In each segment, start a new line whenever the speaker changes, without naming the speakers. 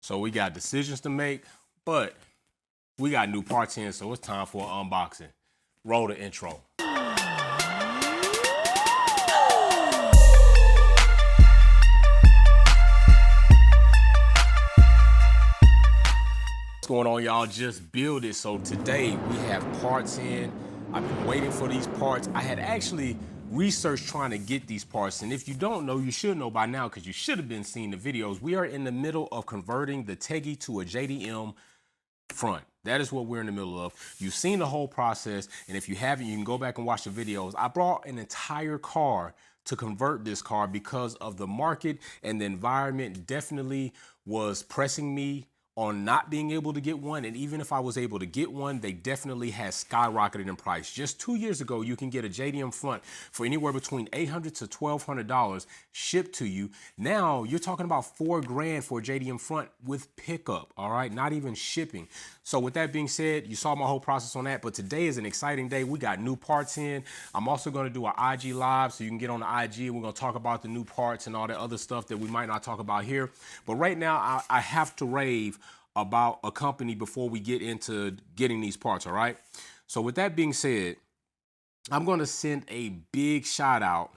So we got decisions to make, but we got new parts in, so it's time for an unboxing. Roll the intro. What's going on, y'all? Just build it. So today we have parts in. I've been waiting for these parts. I had actually researched trying to get these parts, and if you don't know, you should know by now because you should have been seeing the videos. We are in the middle of converting the Teggy to a JDM front. That is what we're in the middle of. You've seen the whole process, and if you haven't, you can go back and watch the videos. I brought an entire car to convert this car because of the market, and the environment definitely was pressing me on not being able to get one. And even if I was able to get one, they definitely had skyrocketed in price. Just 2 years ago, you can get a JDM front for anywhere between $800 to $1,200 shipped to you. Now you're talking about $4,000 for a JDM front with pickup, all right? Not even shipping. So with that being said, you saw my whole process on that, but today is an exciting day. We got new parts in. I'm also gonna do an IG live so you can get on the IG and we're gonna talk about the new parts and all that other stuff that we might not talk about here. But right now, I have to rave about a company before we get into getting these parts, all right? So with that being said, I'm gonna send a big shout out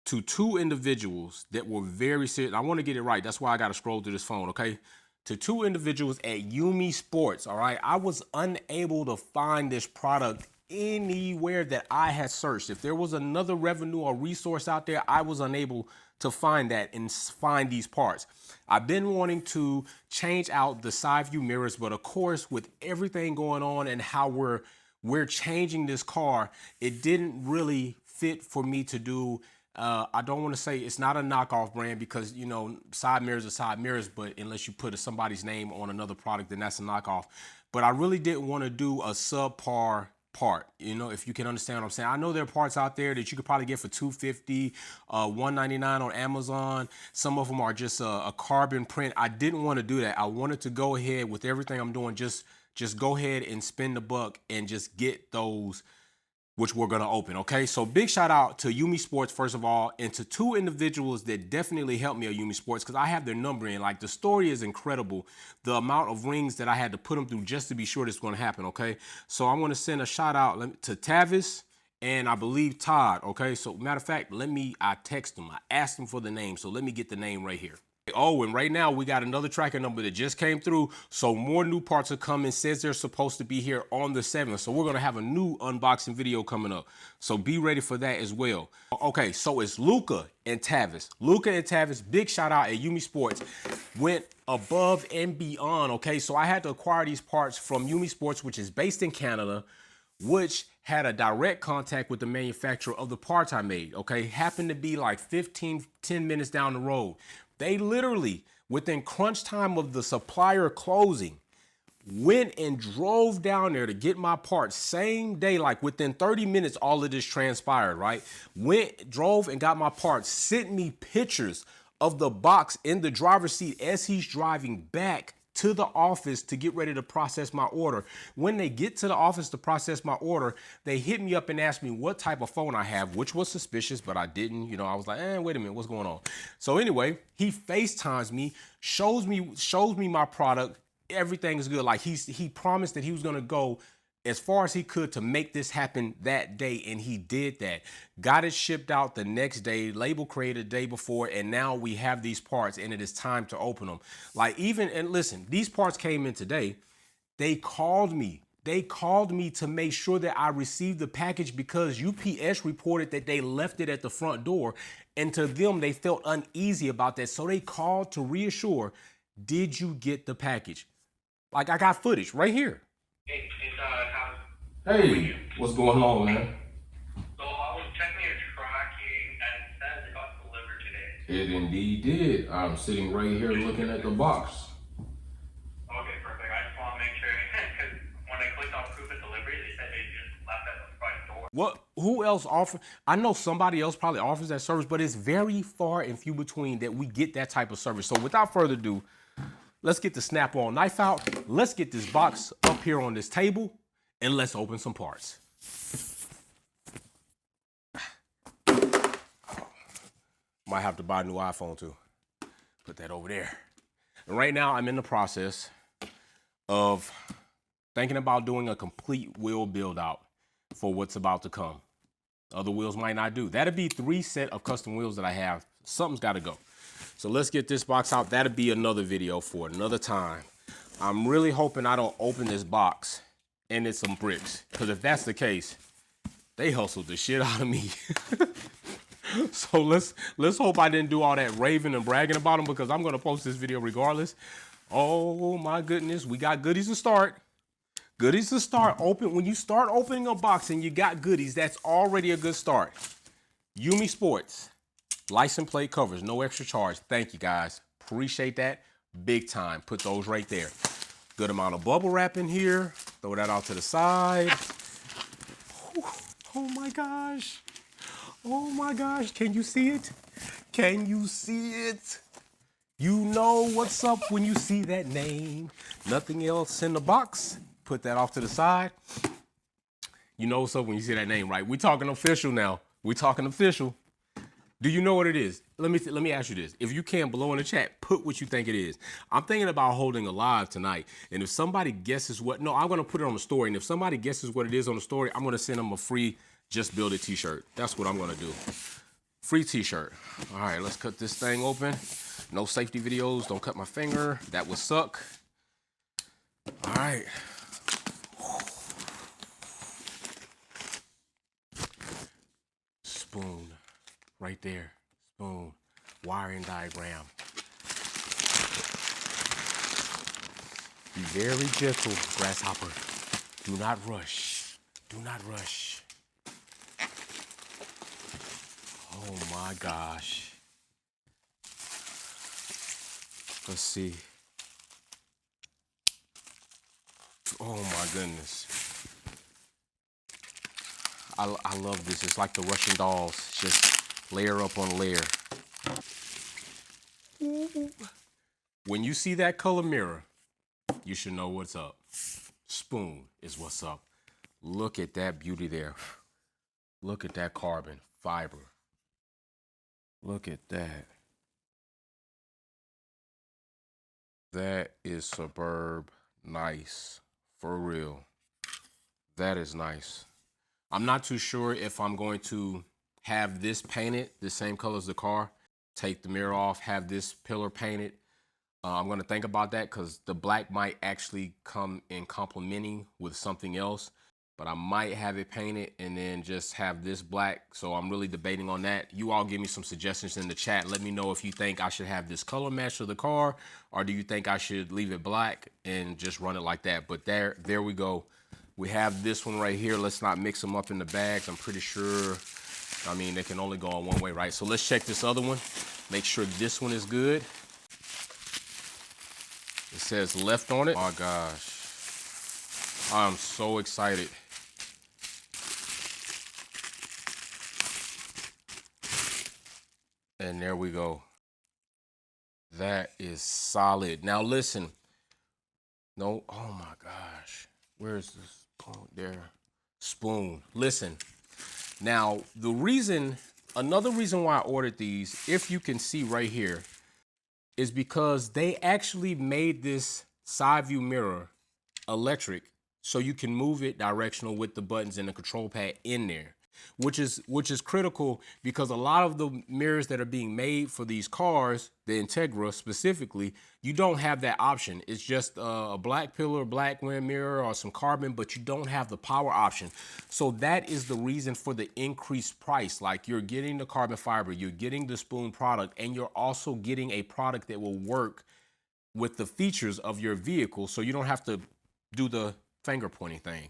to two individuals that were very serious. I wanna get it right. That's why I gotta scroll through this phone, okay? To two individuals at Yumi Sports, all right? I was unable to find this product anywhere that I had searched. If there was another revenue or resource out there, I was unable to find that and find these parts. I've been wanting to change out the side view mirrors, but of course, with everything going on and how we're changing this car, it didn't really fit for me to do. I don't want to say it's not a knockoff brand because, you know, side mirrors are side mirrors, but unless you put somebody's name on another product, then that's a knockoff. But I really didn't want to do a subpar part, you know, if you can understand what I'm saying. I know there are parts out there that you could probably get for $250, $199 on Amazon. Some of them are just a carbon print. I didn't want to do that. I wanted to go ahead with everything I'm doing, just go ahead and spend the buck and just get those, which we're gonna open, okay? So big shout out to Yumi Sports, first of all, and to two individuals that definitely helped me at Yumi Sports because I have their number in. Like, the story is incredible. The amount of rings that I had to put them through just to be sure this is gonna happen, okay? So I wanna send a shout out to Tavis and I believe Todd, okay? So matter of fact, I text them, I asked them for the name, so let me get the name right here. Oh, and right now we got another tracker number that just came through. So more new parts are coming. Says they're supposed to be here on the 7th. So we're going to have a new unboxing video coming up. So be ready for that as well. Okay, so it's Luca and Tavis. Luca and Tavis, big shout out at Yumi Sports. Went above and beyond, okay? So I had to acquire these parts from Yumi Sports, which is based in Canada, which had a direct contact with the manufacturer of the parts I made, okay? Happened to be like 10 minutes down the road. They literally, within crunch time of the supplier closing, went and drove down there to get my parts same day, like within 30 minutes, all of this transpired, right? Drove and got my parts, sent me pictures of the box in the driver's seat as he's driving back to the office to get ready to process my order. When they get to the office to process my order, they hit me up and asked me what type of phone I have, which was suspicious, but I didn't, you know, I was like, wait a minute, what's going on? So anyway, he FaceTimes me, shows me my product. Everything is good. Like, he promised that he was gonna go as far as he could to make this happen that day, and he did that. Got it shipped out the next day, label created the day before, and now we have these parts and it is time to open them. Like, and listen, these parts came in today. They called me to make sure that I received the package because UPS reported that they left it at the front door, and to them, they felt uneasy about that. So they called to reassure, did you get the package? Like, I got footage right here. Hey, what's going on, man?
So I was checking your tracking and it says it got delivered today.
It indeed did. I'm sitting right here looking at the box.
Okay, perfect. I just want to make sure because when I clicked on proof of delivery, they said they just left at the front door.
What? Who else offers? I know somebody else probably offers that service, but it's very far and few between that we get that type of service. So without further ado, let's get the Snap-on knife out. Let's get this box up here on this table and let's open some parts. Might have to buy a new iPhone too. Put that over there. And right now I'm in the process of thinking about doing a complete wheel build out for what's about to come. Other wheels might not do. That'd be 3 sets of custom wheels that I have. Something's got to go. So let's get this box out. That'll be another video for another time. I'm really hoping I don't open this box and it's some bricks, because if that's the case, they hustled the shit out of me. So let's hope I didn't do all that raving and bragging about them, because I'm gonna post this video regardless. Oh my goodness, we got goodies to start. Goodies to start. When you start opening a box and you got goodies, that's already a good start. Yumi Sports, license plate covers, no extra charge. Thank you guys, appreciate that big time. Put those right there. Good amount of bubble wrap in here. Throw that out to the side. Whew. Oh my gosh. Oh my gosh, can you see it? Can you see it? You know what's up when you see that name. Nothing else in the box. Put that off to the side. You know what's up when you see that name, right? We're talking official now. We're talking official. Do you know what it is? Let me ask you this. If you can, below in the chat, put what you think it is. I'm thinking about holding a live tonight. And if somebody guesses what, no, I'm going to put it on the story. And if somebody guesses what it is on the story, I'm going to send them a free Just Build It t-shirt. That's what I'm going to do. Free t-shirt. All right, let's cut this thing open. No safety videos. Don't cut my finger. That would suck. All right. Spoon. Right there. Spoon. Wiring diagram. Be very gentle, grasshopper. Do not rush. Do not rush. Oh my gosh. Let's see. Oh my goodness. I love this. It's like the Russian dolls. Just layer up on layer. When you see that color mirror, you should know what's up. Spoon is what's up. Look at that beauty there. Look at that carbon fiber. Look at that. That is superb. Nice. For real. That is nice. I'm not too sure if I'm going to have this painted the same color as the car. Take the mirror off, have this pillar painted. I'm going to think about that, because the black might actually come in complementing with something else. But I might have it painted and then just have this black. So I'm really debating on that. You all give me some suggestions in the chat. Let me know if you think I should have this color match to the car, or do you think I should leave it black and just run it like that. But there we go. We have this one right here. Let's not mix them up in the bags. I'm pretty sure, I mean, they can only go on one way, right? So let's check this other one. Make sure this one is good. It says left on it. Oh gosh. I'm so excited. And there we go. That is solid. Now listen. No, oh my gosh. Where's this? Oh, there. Spoon. Listen. Now, another reason why I ordered these, if you can see right here, is because they actually made this side view mirror electric, so you can move it directional with the buttons and the control pad in there, which is critical, because a lot of the mirrors that are being made for these cars, the Integra specifically, you don't have that option. It's just a black pillar, black rim mirror, or some carbon, but you don't have the power option. So that is the reason for the increased price. Like, you're getting the carbon fiber, you're getting the Spoon product, and you're also getting a product that will work with the features of your vehicle, so you don't have to do the finger pointing thing.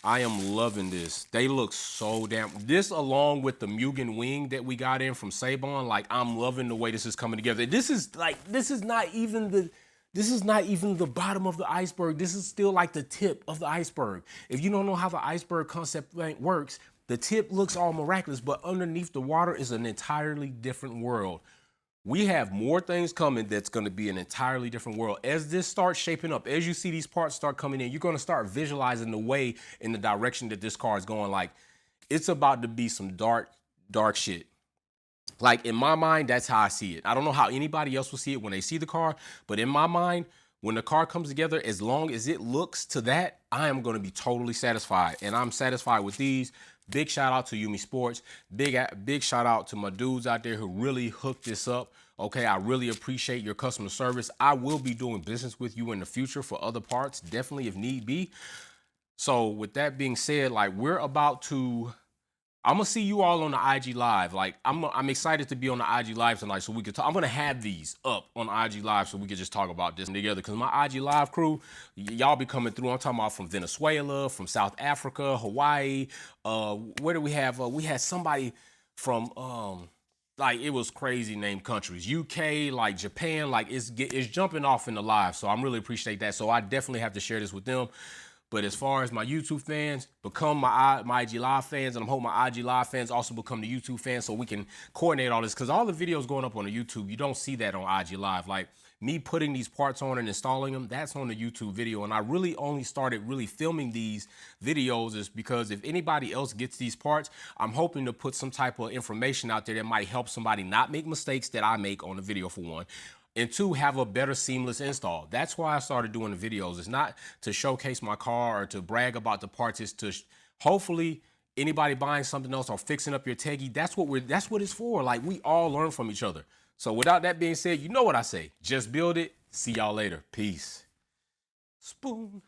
I am loving this. They look so damn, this along with the Mugen wing that we got in from Sabon, like, I'm loving the way this is coming together. This is not even the bottom of the iceberg. This is still like the tip of the iceberg. If you don't know how the iceberg concept works, the tip looks all miraculous, but underneath the water is an entirely different world. We have more things coming that's going to be an entirely different world. As this starts shaping up, as you see these parts start coming in, you're going to start visualizing the way in the direction that this car is going. Like, it's about to be some dark, dark shit. Like in my mind, that's how I see it. I don't know how anybody else will see it when they see the car, but in my mind, when the car comes together, as long as it looks to that, I am going to be totally satisfied. And I'm satisfied with these. Big shout out to Yumi Sports. Big shout out to my dudes out there who really hooked this up. Okay, I really appreciate your customer service. I will be doing business with you in the future for other parts, definitely if need be. So with that being said, like we're about to, I'm gonna see you all on the IG live. Like I'm excited to be on the IG live tonight, so we could talk. I'm gonna have these up on IG live so we could just talk about this together. Cause my IG live crew, y'all be coming through. I'm talking about from Venezuela, from South Africa, Hawaii. Where do we have? We had somebody from like it was crazy named countries. UK, like Japan, like it's jumping off in the live. So I'm really appreciate that. So I definitely have to share this with them. But as far as my YouTube fans, become my IG Live fans, and I'm hoping my IG Live fans also become the YouTube fans so we can coordinate all this. Because all the videos going up on the YouTube, you don't see that on IG Live. Like me putting these parts on and installing them, that's on the YouTube video. And I really only started really filming these videos is because if anybody else gets these parts, I'm hoping to put some type of information out there that might help somebody not make mistakes that I make on the video, for one. And two, have a better seamless install. That's why I started doing the videos. It's not to showcase my car or to brag about the parts. It's to hopefully anybody buying something else or fixing up your Teggy, that's what it's for. Like we all learn from each other. So without that being said, you know what I say. Just build it. See y'all later. Peace. Spoon.